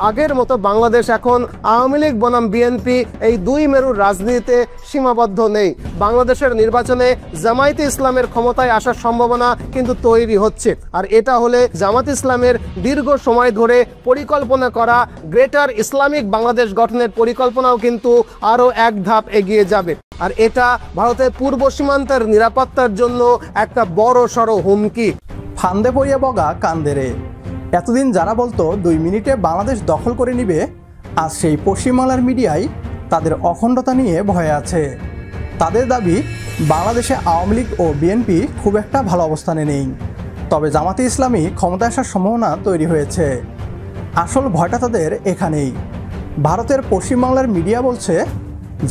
আগের মতো বাংলাদেশ এখন আওয়ামী লীগ বনাম বিএনপি এই দুই মেরুর রাজনীতিতে সীমাবদ্ধ নেই। বাংলাদেশের নির্বাচনে জামায়াতে ইসলামের ক্ষমতায় আসার সম্ভাবনা কিন্তু তৈরি হচ্ছে। আর এটা হলে জামাত ইসলামের দীর্ঘ সময় ধরে পরিকল্পনা করা গ্রেটার ইসলামিক বাংলাদেশ গঠনের পরিকল্পনাও কিন্তু আরও এক ধাপ এগিয়ে যাবে। আর এটা ভারতের পূর্ব সীমান্তের নিরাপত্তার জন্য একটা বড় সড় হুমকি। ফান্দে পড়িয়া বগা কান্দেরে। এতদিন যারা বলতো 2 মিনিটে বাংলাদেশ দখল করে নিবে, আজ সেই পশ্চিমবাংলার মিডিয়ায় তাদের অখণ্ডতা নিয়ে ভয়ে আছে। তাদের দাবি বাংলাদেশে আওয়ামী লীগ ও বিএনপি খুব একটা ভালো অবস্থানে নেই, তবে জামাতে ইসলামী ক্ষমতায় আসার সম্ভাবনা তৈরি হয়েছে। আসল ভয়টা তাদের এখানেই। ভারতের পশ্চিমবাংলার মিডিয়া বলছে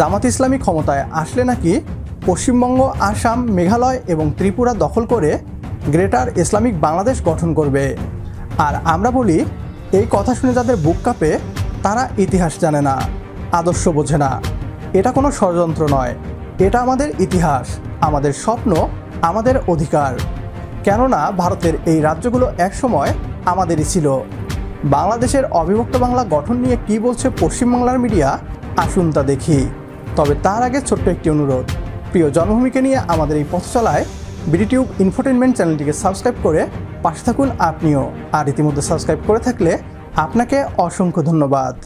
জামাতে ইসলামী ক্ষমতায় আসলে নাকি পশ্চিমবঙ্গ, আসাম, মেঘালয় এবং ত্রিপুরা দখল করে গ্রেটার ইসলামিক বাংলাদেশ গঠন করবে। আর আমরা বলি, এই কথা শুনে যাদের বুক কাঁপে তারা ইতিহাস জানে না, আদর্শ বোঝে না। এটা কোনো ষড়যন্ত্র নয়, এটা আমাদের ইতিহাস, আমাদের স্বপ্ন, আমাদের অধিকার। কেননা ভারতের এই রাজ্যগুলো একসময় আমাদেরই ছিল। বাংলাদেশের অবিভক্ত বাংলা গঠন নিয়ে কী বলছে পশ্চিমবাংলার মিডিয়া, আসুন তা দেখি। তবে তার আগে ছোট্ট একটি অনুরোধ, প্রিয় জন্মভূমিকে নিয়ে আমাদের এই পথচলায় বিডিটিউব ইনফোটেনমেন্ট চ্যানেলটিকে সাবস্ক্রাইব করে পাশে থাকুন আপনিও। আর ইতিমধ্যে সাবস্ক্রাইব করে থাকলে আপনাকে অসংখ্য ধন্যবাদ।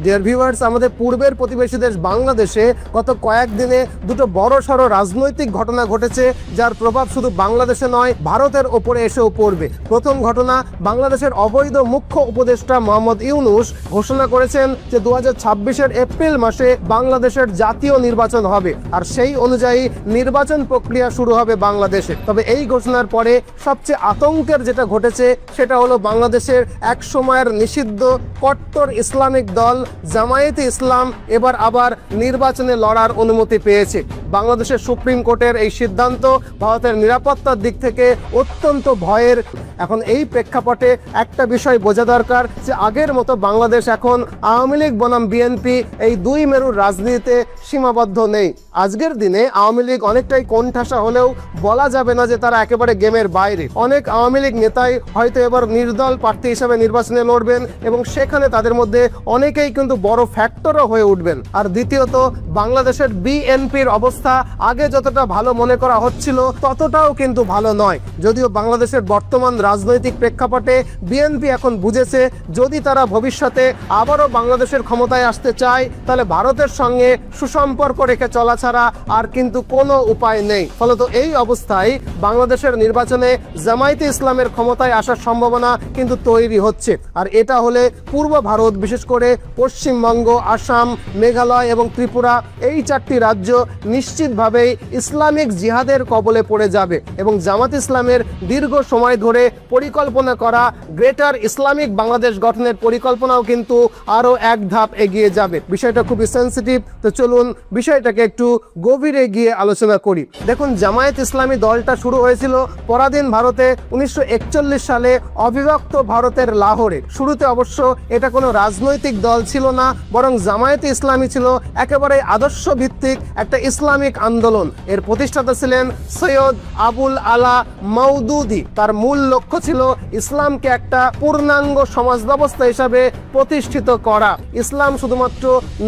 ডিয়ার ভিউয়ার্স, আমাদের পূর্বের প্রতিবেশী দেশ বাংলাদেশে গত কয়েকদিনে দুটো বড় সড় রাজনৈতিক ঘটনা ঘটেছে, যার প্রভাব শুধু বাংলাদেশে নয় ভারতের ওপরে এসেও পড়বে। প্রথম ঘটনা, বাংলাদেশের অবৈধ মুখ্য উপদেষ্টা মোহাম্মদ ইউনূস ঘোষণা করেছেন যে 2026-এর এপ্রিল মাসে বাংলাদেশের জাতীয় নির্বাচন হবে, আর সেই অনুযায়ী নির্বাচন প্রক্রিয়া শুরু হবে বাংলাদেশে। তবে এই ঘোষণার পরে সবচেয়ে আতঙ্কের যেটা ঘটেছে সেটা হলো বাংলাদেশের এক সময়ের নিষিদ্ধ কট্টর ইসলামিক দল জামায়াতে ইসলাম এবার আবার নির্বাচনে লড়ার অনুমতি পেয়েছে। বাংলাদেশের সুপ্রিম কোর্টের এই সিদ্ধান্ত ভারতের নিরাপত্তার দিক থেকে অত্যন্ত ভয়ের। এখন এই প্রেক্ষাপটে একটা বিষয় বোঝা দরকার যে আগের মতো বাংলাদেশ এখন আওয়ামী লীগ বনাম বিএনপি এই দুই মেরুর রাজনীতিতে সীমাবদ্ধ নেই। আজকের দিনে আওয়ামী লীগ অনেকটাই কোণঠাসা হলেও বলা যাবে না যে তারা একেবারে গেমের বাইরে। অনেক আওয়ামী লীগ নেতাই হয়তো এবার নির্দল প্রার্থী হিসাবে নির্বাচনে লড়বেন এবং সেখানে তাদের মধ্যে অনেকেই কিন্তু বড় ফ্যাক্টরও হয়ে উঠবেন। আর দ্বিতীয়ত, বাংলাদেশের বিএনপির অবস্থা আগে যতটা ভালো মনে করা হচ্ছিল ততটাও কিন্তু ভালো নয়। যদিও বাংলাদেশের বর্তমান রাজনৈতিক প্রেক্ষাপটে বিএনপি এখন বুঝেছে যদি তারা ভবিষ্যতে আবারও বাংলাদেশের ক্ষমতায় আসতে চায় তাহলে ভারতের সঙ্গে সুসম্পর্ক রেখে চলা ছাড়া আর কিন্তু কোনো উপায় নেই। ফলত এই অবস্থায় বাংলাদেশের নির্বাচনে জামায়াতে ইসলামের ক্ষমতায় আসার সম্ভাবনা কিন্তু তৈরি হচ্ছে। আর এটা হলে পূর্ব ভারত, বিশেষ করে পশ্চিমবঙ্গ, আসাম, মেঘালয় এবং ত্রিপুরা, এই 4টি রাজ্য নিশ্চিতভাবেই ইসলামিক জিহাদের কবলে পড়ে যাবে এবং জামাত ইসলামের দীর্ঘ সময় ধরে পরিকল্পনা করা গ্রেটার ইসলামিক বাংলাদেশ গঠনের পরিকল্পনাও কিন্তু আরও এক ধাপ এগিয়ে যাবে। বিষয়টা খুবই সেন্সিটিভ, তো চলুন বিষয়টাকে একটু গভীরে গিয়ে আলোচনা করি। দেখুন, জামায়াত ইসলামী দলটা শুরু হয়েছিল পরাধীন ভারতে 1941 সালে অবিভক্ত ভারতের লাহোরে। শুরুতে অবশ্য এটা কোনো রাজনৈতিক দল ছিল না, বরং জামায়াতে ইসলামী ছিল একেবারে আদর্শ ভিত্তিক একটা ইসলামিক আন্দোলন। এর প্রতিষ্ঠাতা ছিলেন সৈয়দ আবুল আলা মওদুদি। তার মূল লক্ষ্য ছিল ইসলামকে একটা পূর্ণাঙ্গ সমাজ ব্যবস্থা হিসাবে প্রতিষ্ঠিত করা। ইসলাম শুধুমাত্র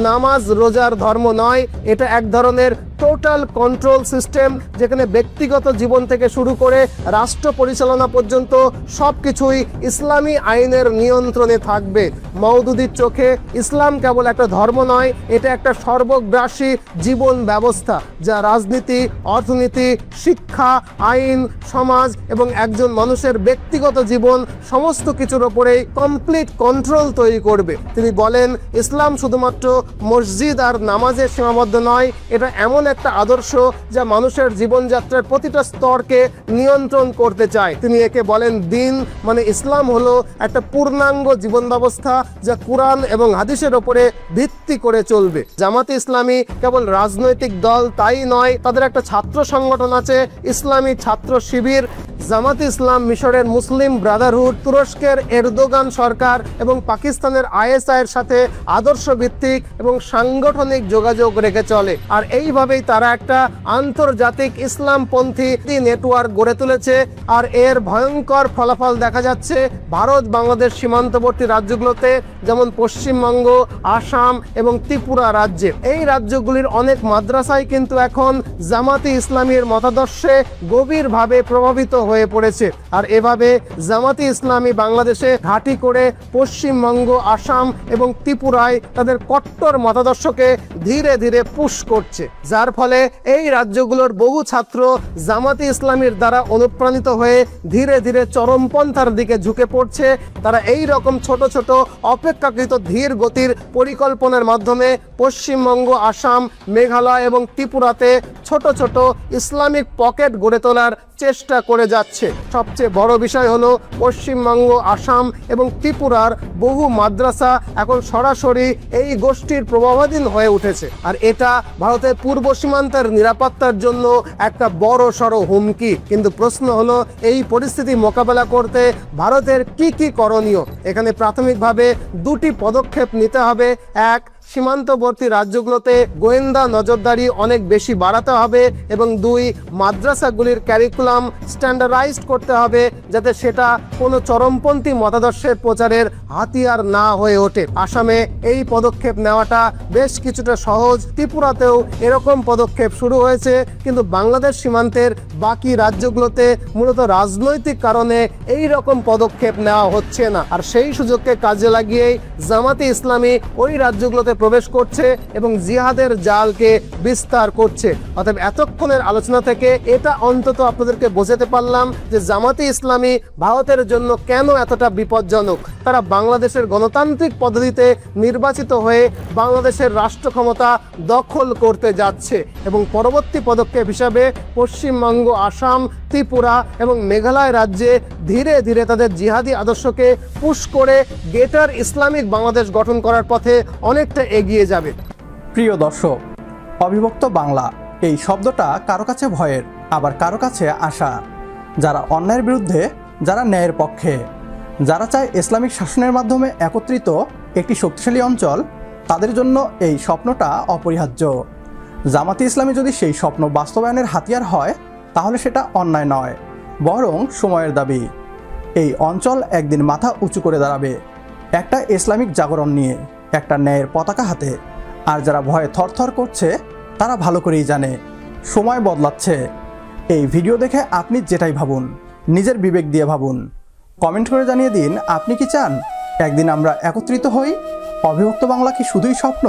নামাজ রোজার ধর্ম নয়, এটা এক ধরনের টোটাল কন্ট্রোল সিস্টেম, যেখানে ব্যক্তিগত জীবন থেকে শুরু করে রাষ্ট্র পরিচালনা পর্যন্ত সবকিছুই ইসলামী আইনের নিয়ন্ত্রণে থাকবে। মওদুদির চোখে ইসলাম কেবল একটা ধর্ম নয়, এটা একটা সর্বগ্রাসী জীবন ব্যবস্থা যা রাজনীতি, অর্থনীতি, শিক্ষা, আইন, সমাজ এবং একজন মানুষের ব্যক্তিগত জীবন সমস্ত কিছুর ওপরেই কমপ্লিট কন্ট্রোল তৈরি করবে। তিনি বলেন, ইসলাম শুধুমাত্র মসজিদ আর নামাজের সীমাবদ্ধ নয়, এটা এমন একটা আদর্শ যা মানুষের জীবনযাত্রার প্রতিটা স্তরকে নিয়ন্ত্রণ করতে চায়। তিনি একে বলেন দিন, মানে ইসলাম হলো একটা পূর্ণাঙ্গ জীবন ব্যবস্থা যা কুরআন এবং হাদিসের উপরে ভিত্তি করে চলবে। জামাতে ইসলামী কেবল রাজনৈতিক দল তাই নয়, তাদের একটা ছাত্র সংগঠন আছে, ইসলামী ছাত্র শিবির। জামাতে ইসলাম মিশরের মুসলিম ব্রাদারহুড, তুরস্কের এরদোগান সরকার এবং পাকিস্তানের আইএসআই এর সাথে আদর্শ ভিত্তিক এবং সাংগঠনিক যোগাযোগ রেখে চলে। আর এইভাবেই তারা একটা আন্তর্জাতিক ইসলামপন্থী নেটওয়ার্ক গড়ে তুলেছে। আর এর ভয়ঙ্কর ফলাফল দেখা যাচ্ছে ভারত বাংলাদেশ সীমান্তবর্তী রাজ্যগুলোতে, যেমন পশ্চিমবঙ্গ, আসাম এবং ত্রিপুরা রাজ্যে। এই রাজ্যগুলির অনেক মাদ্রাসায় কিন্তু এখন জামাতে ইসলামীর মতাদর্শে গভীরভাবে প্রভাবিত হয়ে পড়েছে। আর এভাবে জামাতে ইসলামী বাংলাদেশে ঘাঁটি করে পশ্চিমবঙ্গ, আসাম এবং ত্রিপুরায় তাদের কট্টর মতাদর্শকে ধীরে ধীরে পুশ করছে, যার ফলে এই রাজ্যগুলোর বহু ছাত্র জামাতে ইসলামীর দ্বারা অনুপ্রাণিত হয়ে ধীরে ধীরে চরমপন্থার দিকে ঝুঁকে পড়ছে। তারা এই রকম ছোট ছোট অপেক্ষাকৃত ধীর গতির পরিকল্পনার মাধ্যমে পশ্চিমবঙ্গ, আসাম, মেঘালয় এবং ত্রিপুরাতে ছোট ছোট ইসলামিক পকেট গড়ে তোলার চেষ্টা করে যাচ্ছে। সবচেয়ে বড় বিষয় হলো পশ্চিমবঙ্গ, আসাম এবং ত্রিপুরার বহু মাদ্রাসা এখন সরাসরি এই গোষ্ঠীর প্রভাবাধীন হয়ে উঠেছে। আর এটা ভারতের পূর্ব সীমান্তের নিরাপত্তার জন্য একটা বড় সড় হুমকি। কিন্তু প্রশ্ন হলো, এই পরিস্থিতি মোকাবেলা করতে ভারতের কি করণীয়? এখানে প্রাথমিকভাবে দুটি পদক্ষেপ নিতে হবে। এক, সীমান্তবর্তী রাজ্যগুলোতে গোয়েন্দা নজরদারি অনেক বেশি বাড়াতে হবে, এবং দুই, মাদ্রাসাগুলির ক্যারিকুলাম স্ট্যান্ডার্ডাইজড করতে হবে, যাতে সেটা কোনো চরমপন্থী মতাদর্শের প্রচারের হাতিয়ার না হয়ে ওঠে। আসামে এই পদক্ষেপ নেওয়াটা বেশ কিছুটা সহজ, ত্রিপুরাতেও এরকম পদক্ষেপ শুরু হয়েছে, কিন্তু বাংলাদেশ সীমান্তের বাকি রাজ্যগুলোতে মূলত রাজনৈতিক কারণে এই রকম পদক্ষেপ নেওয়া হচ্ছে না। আর সেই সুযোগকে কাজে লাগিয়েই জামাতে ইসলামী ওই রাজ্যগুলোতে প্রবেশ করছে এবং জিহাদের জালকে বিস্তার করছে। অতএব এতক্ষণের আলোচনা থেকে এটা অন্তত আপনাদেরকে বোঝাতে পারলাম যে জামাতে ইসলামী ভারতের জন্য কেন এতটা বিপজ্জনক। তারা বাংলাদেশের গণতান্ত্রিক পদ্ধতিতে নির্বাচিত হয়ে বাংলাদেশের রাষ্ট্র ক্ষমতা দখল করতে যাচ্ছে, এবং পরবর্তী পদক্ষেপ হিসাবে পশ্চিমবঙ্গ, আসাম, ত্রিপুরা এবং মেঘালয় রাজ্যে ধীরে ধীরে তাদের জিহাদি আদর্শকে পুশ করে গ্রেটার ইসলামিক বাংলাদেশ গঠন করার পথে অনেকটা এগিয়ে যাবে। প্রিয় দর্শক, অবিভক্ত বাংলা এই শব্দটা কারো কাছে ভয়ের, আবার কারো কাছে আশা। যারা অন্যায়ের বিরুদ্ধে, যারা ন্যায়ের পক্ষে, যারা চায় ইসলামিক শাসনের মাধ্যমে একত্রিত একটি শক্তিশালী অঞ্চল, তাদের জন্য এই স্বপ্নটা অপরিহার্য। জামাতে ইসলামী যদি সেই স্বপ্ন বাস্তবায়নের হাতিয়ার হয়, তাহলে সেটা অন্যায় নয়, বরং সময়ের দাবি। এই অঞ্চল একদিন মাথা উঁচু করে দাঁড়াবে, একটা ইসলামিক জাগরণ নিয়ে, একটা ন্যায়ের পতাকা হাতে। আর যারা ভয়ে থরথর করছে, তারা ভালো করেই জানে সময় বদলাচ্ছে। এই ভিডিও দেখে আপনি যেটাই ভাবুন, নিজের বিবেক দিয়ে ভাবুন। কমেন্ট করে জানিয়ে দিন, আপনি কি চান একদিন আমরা একত্রিত হই? অবিভক্ত বাংলা কি শুধুই স্বপ্ন,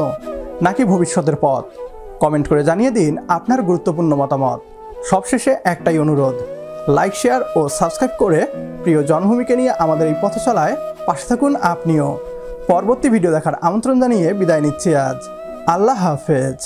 নাকি ভবিষ্যতের পথ? কমেন্ট করে জানিয়ে দিন আপনার গুরুত্বপূর্ণ মতামত। সবশেষে একটাই অনুরোধ, লাইক, শেয়ার ও সাবস্ক্রাইব করে প্রিয় জন্মভূমিকে নিয়ে আমাদের এই পথ চলায় পাশে থাকুন আপনিও। পরবর্তী ভিডিও দেখার আমন্ত্রণ জানিয়ে বিদায় নিচ্ছি আজ। আল্লাহ হাফেজ।